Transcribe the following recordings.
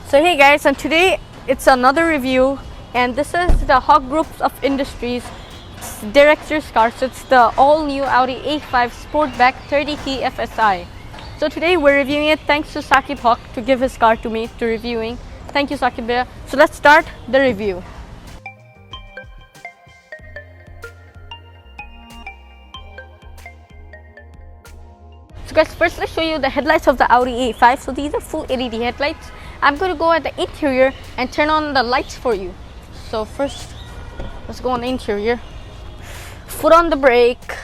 So hey guys, and today it's another review, and this is the Hawk Groups of Industries director's car. So it's the all new Audi A5 Sportback 30 TFSI. So today we're reviewing it thanks to Sakib Hawk to give his car to me to reviewing. Thank you, Sakib Bhaiya. So let's start the review. So guys, first let's show you the headlights of the Audi A5. So these are full LED headlights. I'm going to go at the interior and turn on the lights for you. So first, let's go on the interior. Foot on the brake,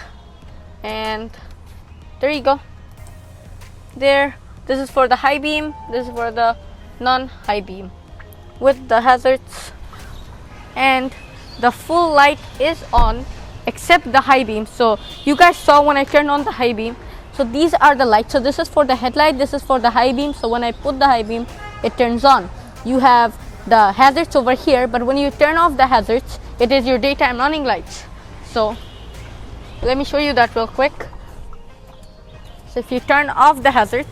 and there you go. There, this is for the high beam, this is for the non-high beam with the hazards, and the full light is on except the high beam. So you guys saw when I turned on the high beam. So these are the lights. So this is for the headlight, this is for the high beam. So when I put the high beam, it turns on. You have the hazards over here, but when you turn off the hazards, it is your daytime running lights. So let me show you that real quick. So if you turn off the hazards,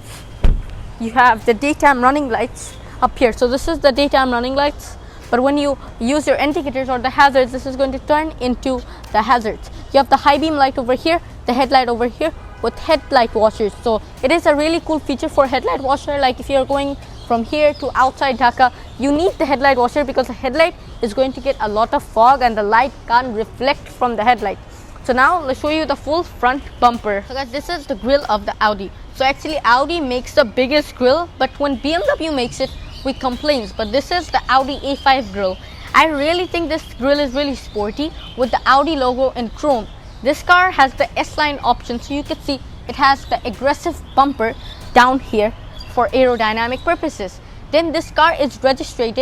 you have the daytime running lights up here. So this is the daytime running lights, but when you use your indicators or the hazards, this is going to turn into the hazards. You have the high beam light over here, the headlight over here with headlight washers. So it is a really cool feature for headlight washer. Like if you're going from here to outside Dhaka, you need the headlight washer because the headlight is going to get a lot of fog and the light can't reflect from the headlight. So now let's show you the full front bumper. So guys, this is the grille of the Audi. So actually Audi makes the biggest grille, but when BMW makes it, we complain. But this is the Audi A5 grille. I really think this grille is really sporty with the Audi logo in chrome. This car has the S-line option, so you can see it has the aggressive bumper down here for aerodynamic purposes. Then this car is registered,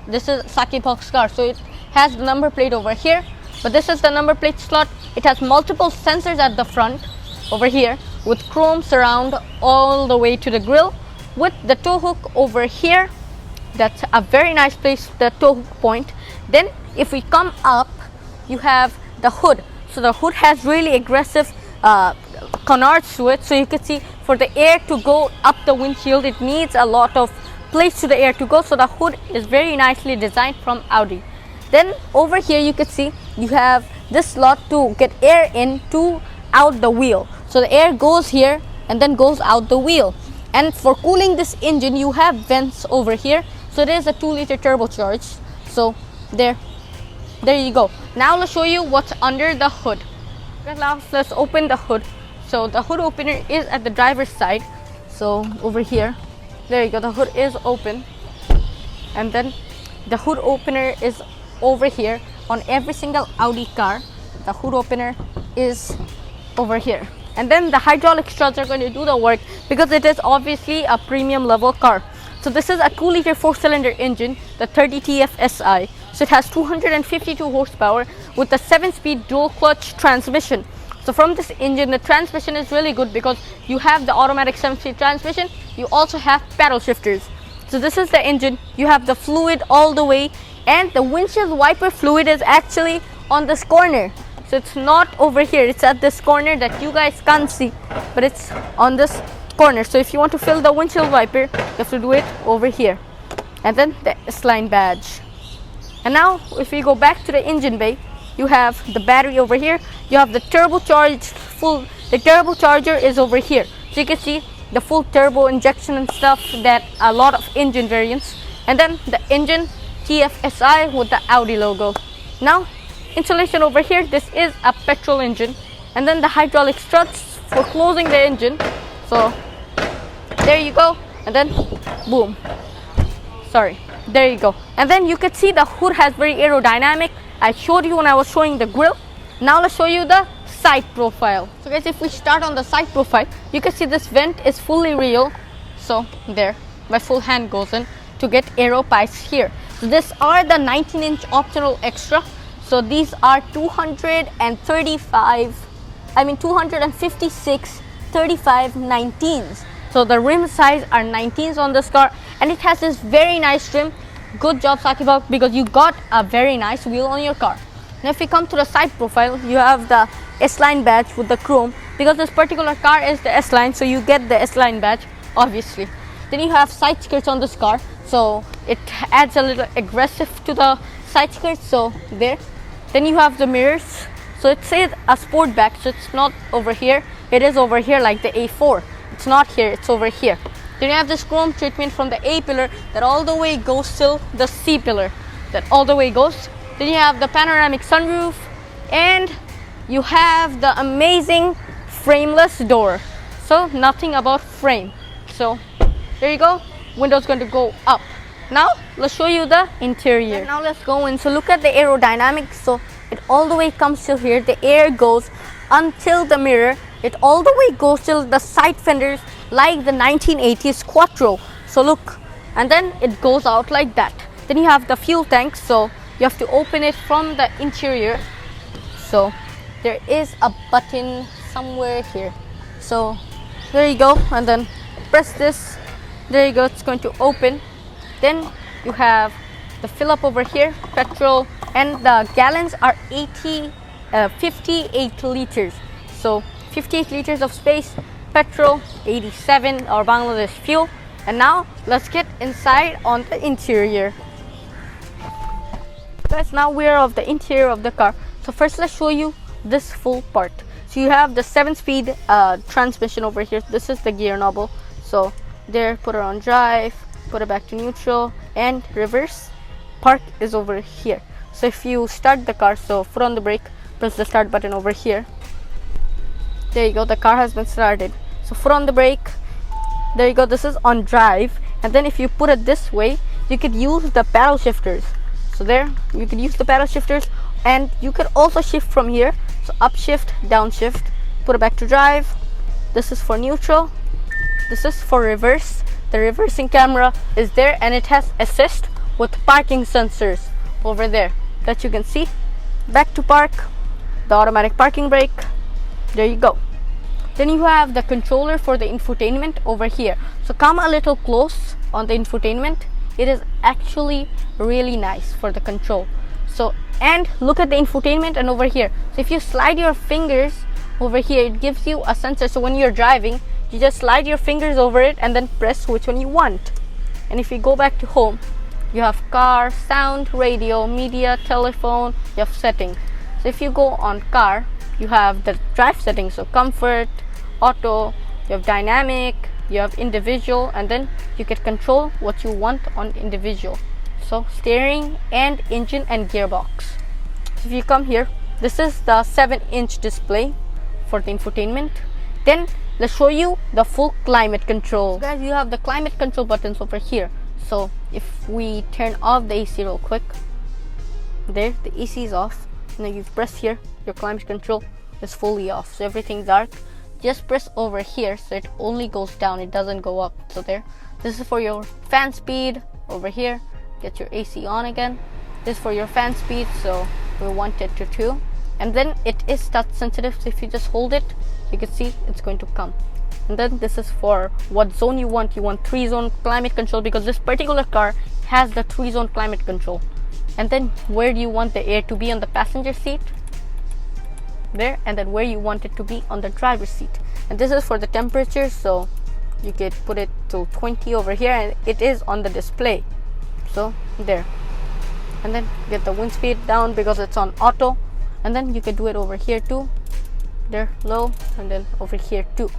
this is Sakib Hawk's car, so it has the number plate over here, but this is the number plate slot. It has multiple sensors at the front over here with chrome surround all the way to the grille with the tow hook over here. That's a very nice place, the tow hook point. Then if we come up, you have the hood. So the hood has really aggressive canards to it, so you can see for the air to go up the windshield, it needs a lot of place to the air to go. So the hood is very nicely designed from Audi. Then over here you can see you have this slot to get air in to out the wheel. So the air goes here and then goes out the wheel. And for cooling this engine, you have vents over here. So there is a 2-liter turbocharged. So there you go. Now let's show you what's under the hood. Now let's open the hood. So the hood opener is at the driver's side. So over here, there you go, the hood is open. And then the hood opener is over here. On every single Audi car, the hood opener is over here. And then the hydraulic struts are going to do the work because it is obviously a premium level car. So this is a 2-liter 4-cylinder engine, the 30 TFSI. So it has 252 horsepower with a 7-speed dual clutch transmission. So from this engine, the transmission is really good because you have the automatic 7-speed transmission. You also have paddle shifters. So this is the engine. You have the fluid all the way, and the windshield wiper fluid is actually on this corner. So it's not over here. It's at this corner that you guys can't see, but it's on this corner. So if you want to fill the windshield wiper, you have to do it over here. And then the S-line badge. And now if we go back to the engine bay, you have the battery over here. You have the turbocharged the turbocharger is over here. So you can see the full turbo injection and stuff that a lot of engine variants. And then the engine TFSI with the Audi logo. Now insulation over here, this is a petrol engine. And then the hydraulic struts for closing the engine. So there you go. And then boom. Sorry. There you go. And then you can see the hood has very aerodynamic. I showed you when I was showing the grille. Now let's show you the side profile. So guys, if we start on the side profile, you can see this vent is fully real. So there, my full hand goes in to get aero pipes here. So these are the 19-inch optional extra. So these are 256 35 19s. So the rim size are 19s on this car, and it has this very nice trim. Good job, Sakib Hawk, because you got a very nice wheel on your car. Now if we come to the side profile, you have the S-line badge with the chrome. Because this particular car is the S-line, so you get the S-line badge, obviously. Then you have side skirts on this car. so it adds a little aggressive to the side skirt. So there. Then you have the mirrors. So it says a Sportback, so it's not over here. It is over here like the A4. It's not here, it's over here. Then you have this chrome treatment from the A pillar that all the way goes till the C pillar. That all the way goes. Then you have the panoramic sunroof, and you have the amazing frameless door. So nothing about frame. So there you go. Window's going to go up. Now let's show you the interior. And now let's go in. So look at the aerodynamics. So it all the way comes till here. The air goes until the mirror. It all the way goes till the side fenders like the 1980s Quattro. So look, and then it goes out like that. Then you have the fuel tank. So you have to open it from the interior. So there is a button somewhere here. So there you go, and then press this. There you go, it's going to open. Then you have the fill up over here, petrol, and the gallons are 58 liters. So 58 liters of space, petrol, 87 or Bangladesh fuel. And now let's get inside on the interior. Guys, now we're of the interior of the car. So first let's show you this full part. So you have the 7-speed transmission over here. This is the gear knob. So there, put it on drive, put it back to neutral, and reverse. Park is over here. So if you start the car, so foot on the brake, press the start button over here. There you go, the car has been started. So foot on the brake, there you go, this is on drive. And then if you put it this way, you could use the paddle shifters. So there, you could use the paddle shifters, and you could also shift from here. So up shift, down shift, put it back to drive. This is for neutral. This is for reverse. The reversing camera is there, and it has assist with parking sensors over there that you can see. Back to park, the automatic parking brake. There you go. Then you have the controller for the infotainment over here. So come a little close on the infotainment. It is actually really nice for the control. So, and look at the infotainment and over here. So if you slide your fingers over here, it gives you a sensor. So when you're driving, you just slide your fingers over it and then press which one you want. And if you go back to home, you have car, sound, radio, media, telephone, you have settings. So if you go on car, you have the drive settings. So comfort, auto, you have dynamic, you have individual, and then you can control what you want on individual. So steering and engine and gearbox. So if you come here, this is the 7-inch display for the infotainment. Then let's show you the full climate control. So guys, you have the climate control buttons over here. So if we turn off the AC real quick, there, the AC is off. Now you press here, your climate control is fully off. So everything's dark. Just press over here, so it only goes down, it doesn't go up. So there, this is for your fan speed over here. Get your AC on again. This is for your fan speed, so we want it to 2. And then it is touch sensitive, so if you just hold it, you can see it's going to come. And then this is for what zone you want. You want 3-zone climate control, because this particular car has the 3-zone climate control. And then where do you want the air to be on the passenger seat? There, and then where you want it to be on the driver's seat. And this is for the temperature, so you could put it to 20 over here, and it is on the display. So there, and then get the wind speed down because it's on auto, and then you can do it over here too. There, low, and then over here too.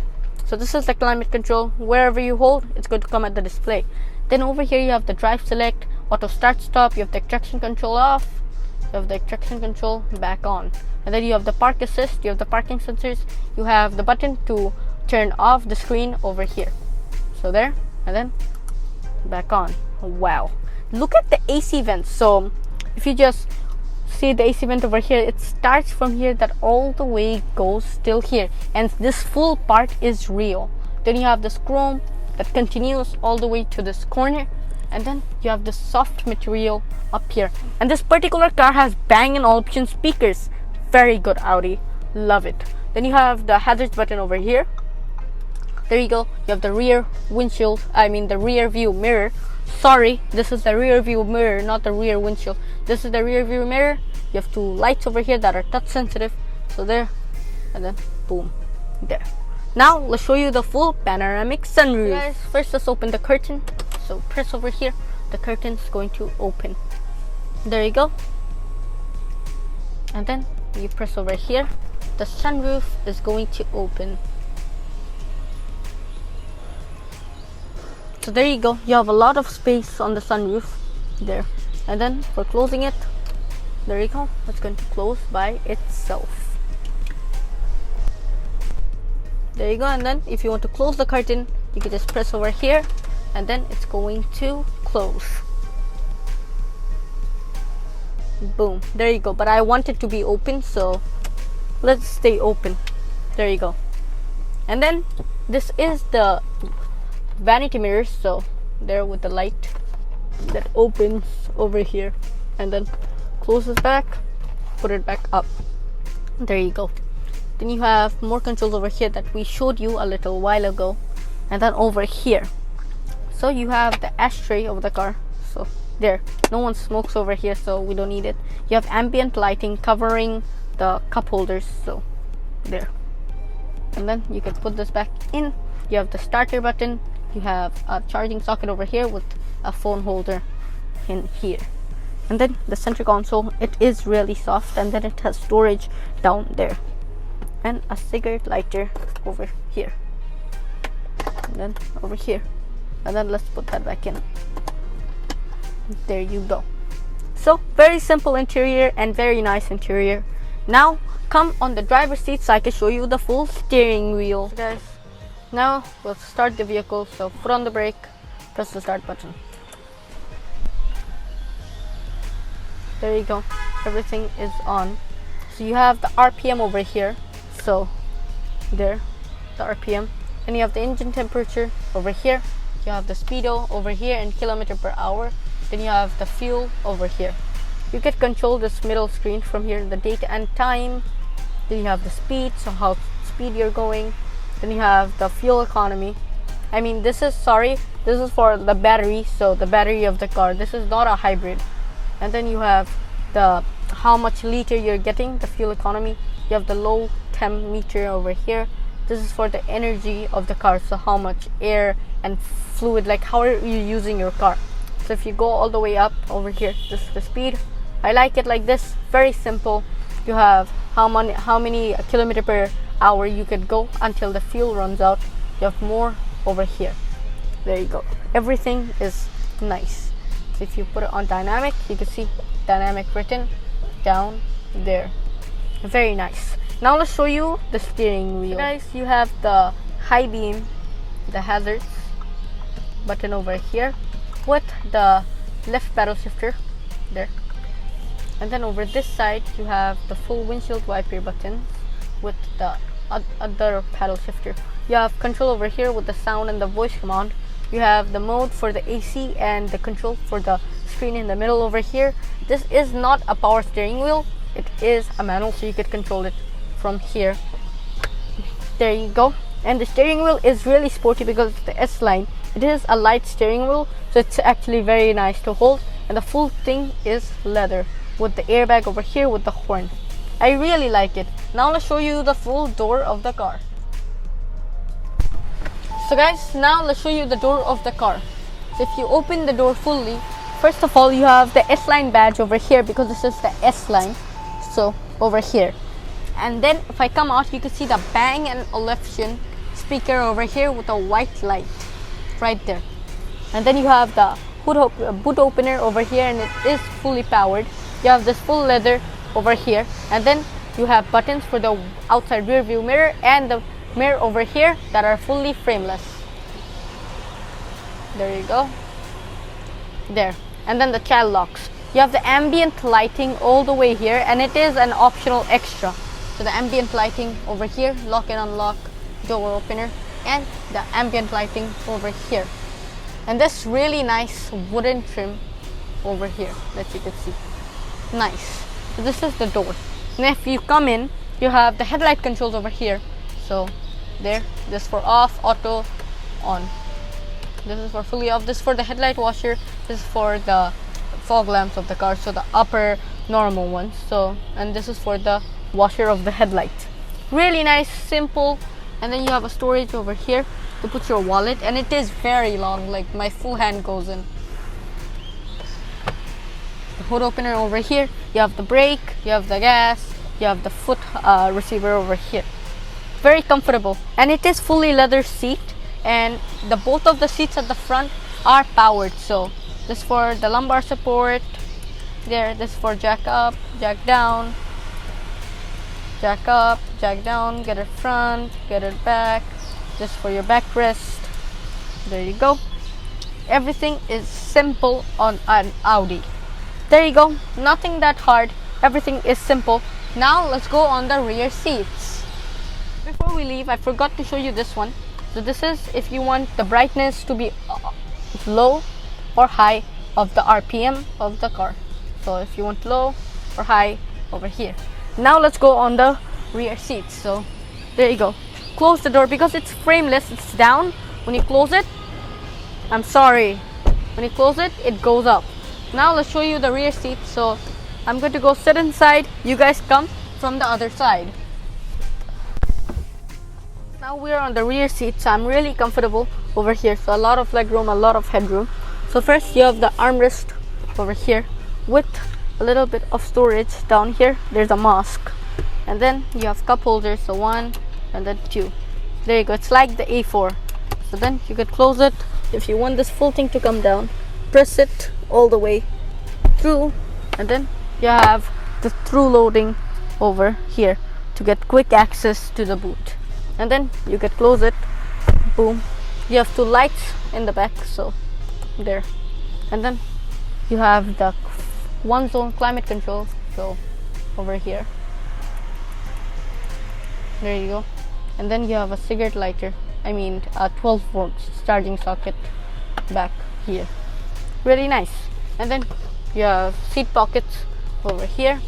So this is the climate control. Wherever you hold, it's going to come at the display. Then over here you have the drive select, auto start stop, you have the traction control off, you have the traction control back on. And then you have the park assist, you have the parking sensors, you have the button to turn off the screen over here. So there, and then back on. Wow, look at the AC vents. So if you just see the AC vent over here, it starts from here, that all the way goes still here, and this full part is real. Then you have this chrome that continues all the way to this corner, and then you have this soft material up here. And this particular car has Bang & Olufsen speakers. Very good, Audi, love it. Then you have the hazards button over here. There you go, you have the rear windshield, the rear view mirror. Sorry, this is the rear view mirror, not the rear windshield. This is the rear view mirror. You have 2 lights over here that are touch sensitive. So there, and then boom, there. Now let's show you the full panoramic sunroof. Guys, first let's open the curtain. So press over here. the curtain's going to open. There you go. And then you press over here, the sunroof is going to open. So there you go, you have a lot of space on the sunroof there. And then for closing it, there you go, it's going to close by itself. There you go. And then if you want to close the curtain, you can just press over here and then it's going to close. Boom, there you go. But I want it to be open, so let's stay open. There you go. And then this is the vanity mirrors, so there with the light that opens over here and then closes back, put it back up. There you go. Then you have more controls over here that we showed you a little while ago. And then over here, so you have the ashtray of the car, so there, no one smokes over here, so we don't need it. You have ambient lighting covering the cup holders, so there. And then you can put this back in. You have the starter button, you have a charging socket over here with a phone holder in here. And then the center console, it is really soft, and then it has storage down there and a cigarette lighter over here and then over here. And then let's put that back in. There you go. So very simple interior and very nice interior. Now come on the driver's seat so I can show you the full steering wheel. So guys, now we'll start the vehicle. So put on the brake, press the start button. There you go, everything is on. So you have the RPM over here, so there, the RPM. And you have the engine temperature over here. You have the speedo over here in kilometer per hour. Then you have the fuel over here. You can control this middle screen from here, the date and time. Then you have the speed, so how speed you're going. Then you have the fuel economy. I mean, this is for the battery, so the battery of the car. This is not a hybrid. And then you have the how much liter you're getting, the fuel economy. You have the low temp meter over here. This is for the energy of the car, so how much air and fluid, like how are you using your car. So if you go all the way up over here, this is the speed. I like it like this, very simple. You have how many kilometer per hour you could go until the fuel runs out. You have more over here. There you go, everything is nice. So if you put it on dynamic, you can see dynamic written down there. Very nice. Now let's show you the steering wheel. So guys, you have the high beam, the hazards button over here with the left paddle shifter there. And then over this side you have the full windshield wiper buttons with the other paddle shifter. You have control over here with the sound and the voice command. You have the mode for the AC and the control for the screen in the middle over here. This is not a power steering wheel, it is a manual, so you could control it from here. There you go. And the steering wheel is really sporty because it's the S line. It is a light steering wheel, so it's actually very nice to hold. And the full thing is leather with the airbag over here with the horn. I really like it. Now let's show you the full door of the car. So guys, now let's show you the door of the car. So if you open the door fully, first of all you have the S-Line badge over here because this is the S-Line, so over here. And then if I come out, you can see the Bang & Olufsen speaker over here with a white light right there. And then you have the boot opener over here, and it is fully powered. You have this full leather over here, and then you have buttons for the outside rear view mirror and the mirror over here that are fully frameless. There you go. There. And then the child locks. You have the ambient lighting all the way here, and it is an optional extra. So the ambient lighting over here, lock and unlock, door opener, and the ambient lighting over here. And this really nice wooden trim over here that you can see. Nice. So this is the door. And if you come in, you have the headlight controls over here. So there, this for off, auto, on. This is for fully off. This is for the headlight washer. This is for the fog lamps of the car, so the upper normal ones. So, and this is for the washer of the headlight. Really nice, simple. And then you have a storage over here to put your wallet, and it is very long, like my full hand goes in. the hood opener over here, you have the brake, you have the gas, you have the foot receiver over here. Very comfortable, and it is fully leather seat, and the both of the seats at the front are powered. So this for the lumbar support there, this for jack up, jack down, jack up, jack down, get it front, get it back, just for your backrest. There you go. Everything is simple on an Audi. There you go, nothing that hard, everything is simple. Now let's go on the rear seats. Before we leave, I forgot to show you this one. So this is if you want the brightness to be low or high of the RPM of the car. So if you want low or high, over here. Now let's go on the rear seats. So there you go. Close the door because it's frameless, it's down. When you close it, I'm sorry, when you close it, it goes up. Now let's show you the rear seat. So I'm going to go sit inside, you guys come from the other side. Now we're on the rear seat, so I'm really comfortable over here. So a lot of leg room, a lot of headroom. So first you have the armrest over here with a little bit of storage down here. There's a mask, and then you have cup holders, so 1 and then 2. There you go, it's like the A4. So then you could close it. If you want this full thing to come down, press it all the way through, and then you have the through loading over here to get quick access to the boot. And then you could close it, boom. You have 2 lights in the back, so there. And then you have the 1-zone climate control, so over here. There you go. And then you have a cigarette lighter, I mean a 12 volts charging socket back here. Really nice. And then you have seat pockets over here.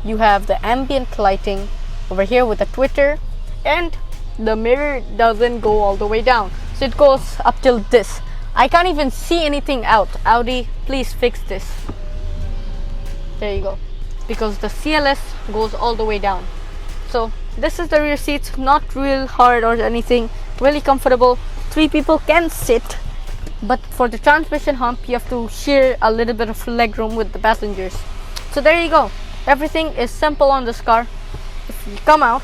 You have the ambient lighting over here with a tweeter, and the mirror doesn't go all the way down, so it goes up till this. I can't even see anything out. Audi, please fix this. There you go, because the CLS goes all the way down. So this is the rear seats, not real hard or anything, really comfortable. 3 people can sit, but for the transmission hump you have to share a little bit of leg room with the passengers. So there you go, everything is simple on this car. If you come out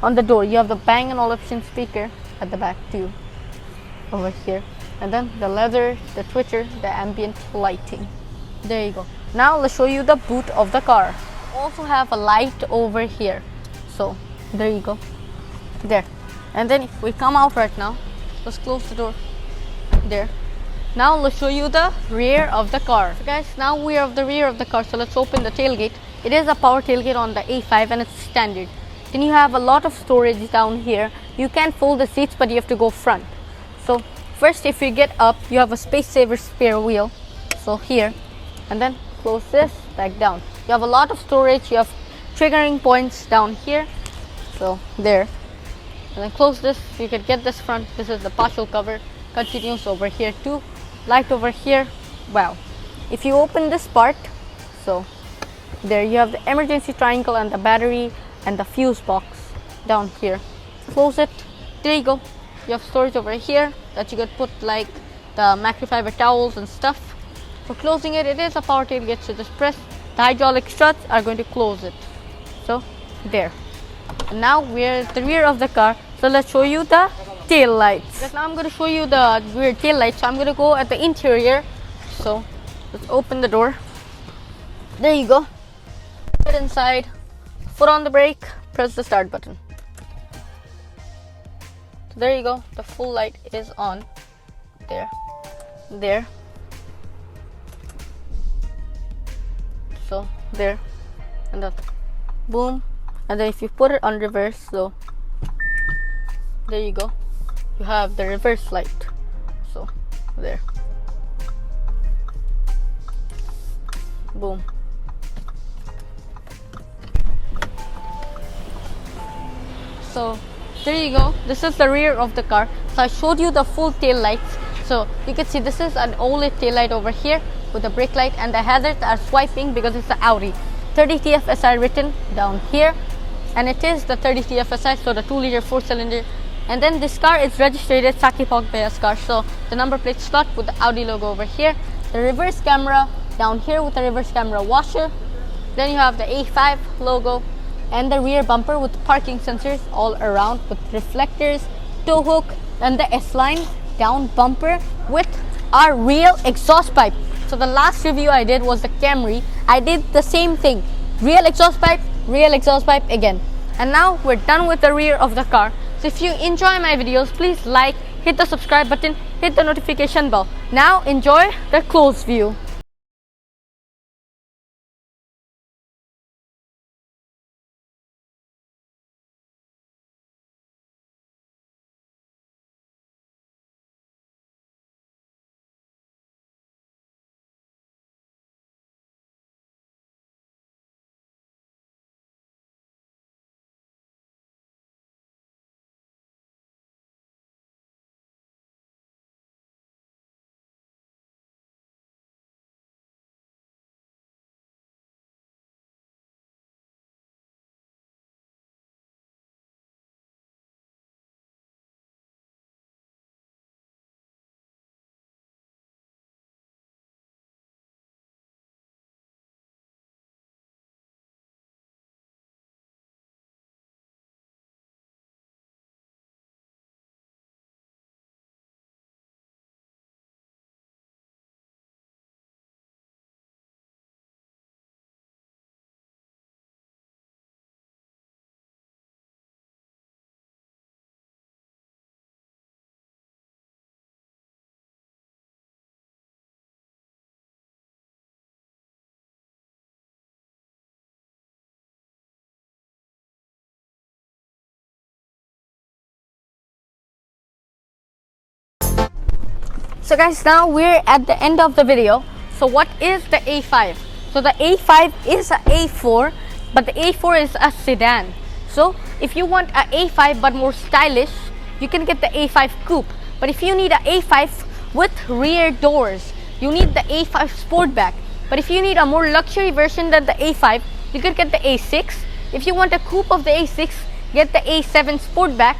on the door, you have the Bang & Olufsen speaker at the back too, over here, and then the leather, the tweeter, the ambient lighting. There you go. Now let's show you the boot of the car. Also have a light over here, so there you go, there. And then if we come out right now, let's close the door there. Now let's show you the rear of the car. So guys, now we are of the rear of the car, so let's open the tailgate. It is a power tailgate on the A5 and it's standard. Then you have a lot of storage down here. You can fold the seats, but you have to go front. So first, if you get up, you have a space saver spare wheel, so here, and then close this back down. You have a lot of storage. You have triggering points down here, so there. And then close this, you can get this front. This is the partial cover, continues over here too. Light over here. Wow. If you open this part, so there you have the emergency triangle and the battery and the fuse box down here. Close it. There you go. You have storage over here that you could put like the microfiber towels and stuff. For closing it, it is a power tailgate, so just press the hydraulic struts are going to close it. So there. And now we're at the rear of the car, so let's show you the tail lights. Now I'm going to show you the rear tail lights. So I'm going to go at the interior. So let's open the door. There you go. Get inside. Foot on the brake, press the start button. So there you go, the full light is on. There, there. So there, and then boom. And then if you put it on reverse, so there you go, you have the reverse light. So there, boom. So there you go, this is the rear of the car. So I showed you the full tail lights. So you can see this is an OLED tail light over here with the brake light, and the hazards are swiping because it's an Audi. 30 TFSI written down here, and it is the 30 TFSI, so the 2-liter 4-cylinder. And then this car is registered as Saki Pogbea's car, so the number plate slot with the Audi logo over here. The reverse camera down here with the reverse camera washer. Then you have the A5 logo and the rear bumper with parking sensors all around with reflectors, tow hook, and the S-line down bumper with our real exhaust pipe. So the last review I did was the Camry. I did the same thing. Real exhaust pipe again. And now we're done with the rear of the car. So if you enjoy my videos, please like, hit the subscribe button, hit the notification bell. Now enjoy the close view. So guys, now we're at the end of the video. So what is the A5? So the A5 is a A4, but the A4 is a sedan. So if you want a A5 but more stylish, you can get the A5 Coupe. But if you need a A5 with rear doors, you need the A5 Sportback. But if you need a more luxury version than the A5, you can get the A6. If you want a coupe of the A6, get the A7 Sportback.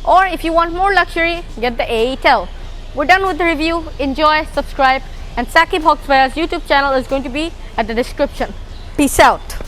Or if you want more luxury, get the A8L. We're done with the review. Enjoy, subscribe, and Saqib Hoxbaya's YouTube channel is going to be at the description. Peace out.